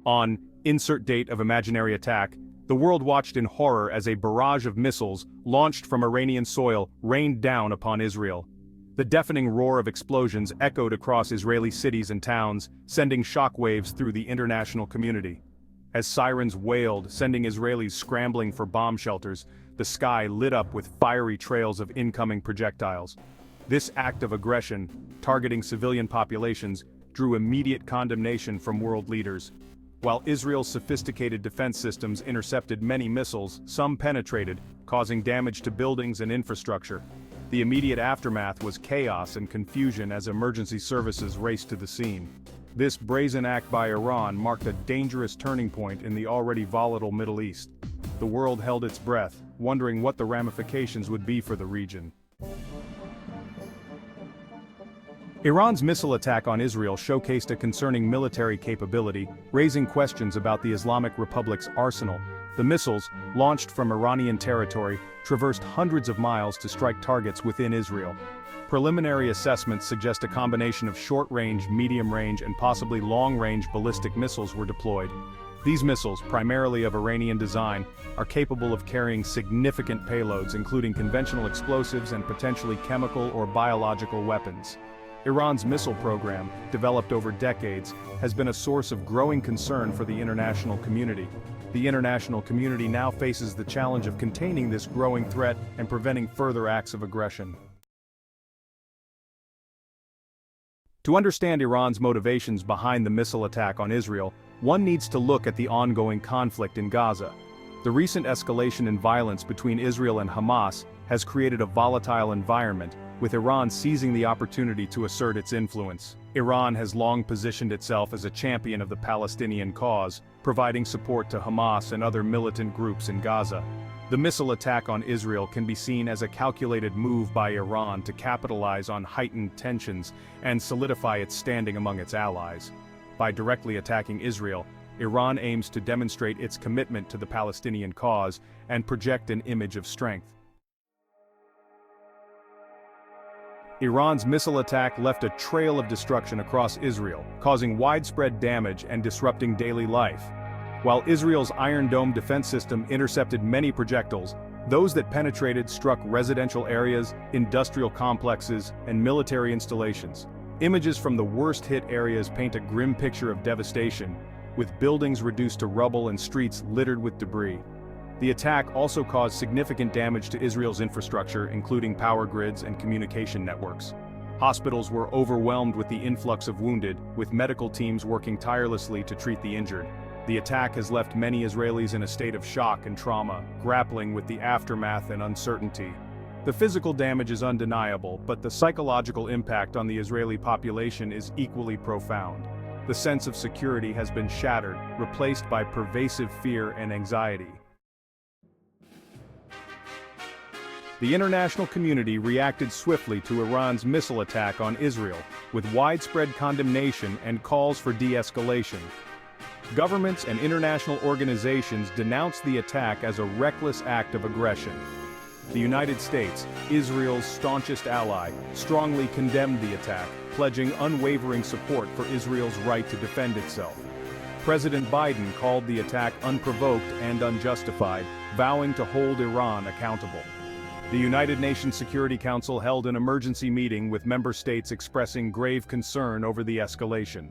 On insert date of imaginary attack, the world watched in horror as a barrage of missiles launched from Iranian soil rained down upon Israel. The deafening roar of explosions echoed across Israeli cities and towns, sending shockwaves through the international community. As sirens wailed, sending Israelis scrambling for bomb shelters, the sky lit up with fiery trails of incoming projectiles. This act of aggression, targeting civilian populations, drew immediate condemnation from world leaders. While Israel's sophisticated defense systems intercepted many missiles, some penetrated, causing damage to buildings and infrastructure. The immediate aftermath was chaos and confusion as emergency services raced to the scene. This brazen act by Iran marked a dangerous turning point in the already volatile Middle East. The world held its breath, wondering what the ramifications would be for the region. Iran's missile attack on Israel showcased a concerning military capability, raising questions about the Islamic Republic's arsenal. The missiles, launched from Iranian territory, traversed hundreds of miles to strike targets within Israel. Preliminary assessments suggest a combination of short-range, medium-range, and possibly long-range ballistic missiles were deployed. These missiles, primarily of Iranian design, are capable of carrying significant payloads including conventional explosives and potentially chemical or biological weapons. Iran's missile program, developed over decades, has been a source of growing concern for the international community. The international community now faces the challenge of containing this growing threat and preventing further acts of aggression. To understand Iran's motivations behind the missile attack on Israel, one needs to look at the ongoing conflict in Gaza. The recent escalation in violence between Israel and Hamas has created a volatile environment, with Iran seizing the opportunity to assert its influence. Iran has long positioned itself as a champion of the Palestinian cause, providing support to Hamas and other militant groups in Gaza. The missile attack on Israel can be seen as a calculated move by Iran to capitalize on heightened tensions and solidify its standing among its allies. By directly attacking Israel, Iran aims to demonstrate its commitment to the Palestinian cause and project an image of strength. Iran's missile attack left a trail of destruction across Israel, causing widespread damage and disrupting daily life. While Israel's Iron Dome defense system intercepted many projectiles, those that penetrated struck residential areas, industrial complexes, and military installations. Images from the worst-hit areas paint a grim picture of devastation, with buildings reduced to rubble and streets littered with debris. The attack also caused significant damage to Israel's infrastructure, including power grids and communication networks. Hospitals were overwhelmed with the influx of wounded, with medical teams working tirelessly to treat the injured. The attack has left many Israelis in a state of shock and trauma, grappling with the aftermath and uncertainty. The physical damage is undeniable, but the psychological impact on the Israeli population is equally profound. The sense of security has been shattered, replaced by pervasive fear and anxiety. The international community reacted swiftly to Iran's missile attack on Israel, with widespread condemnation and calls for de-escalation. Governments and international organizations denounced the attack as a reckless act of aggression. The United States, Israel's staunchest ally, strongly condemned the attack, pledging unwavering support for Israel's right to defend itself. President Biden called the attack unprovoked and unjustified, vowing to hold Iran accountable. The United Nations Security Council held an emergency meeting with member states expressing grave concern over the escalation.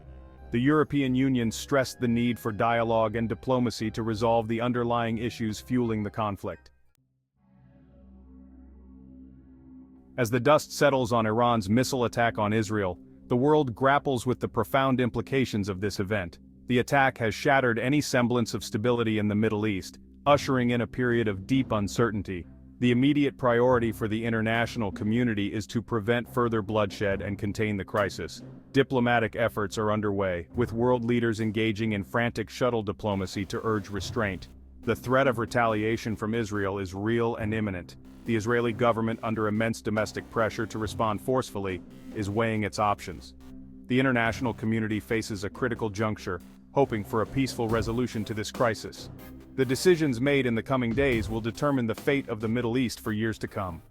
The European Union stressed the need for dialogue and diplomacy to resolve the underlying issues fueling the conflict. As the dust settles on Iran's missile attack on Israel, the world grapples with the profound implications of this event. The attack has shattered any semblance of stability in the Middle East, ushering in a period of deep uncertainty. The immediate priority for the international community is to prevent further bloodshed and contain the crisis. Diplomatic efforts are underway, with world leaders engaging in frantic shuttle diplomacy to urge restraint. The threat of retaliation from Israel is real and imminent. The Israeli government, under immense domestic pressure to respond forcefully, is weighing its options. The international community faces a critical juncture, hoping for a peaceful resolution to this crisis. The decisions made in the coming days will determine the fate of the Middle East for years to come.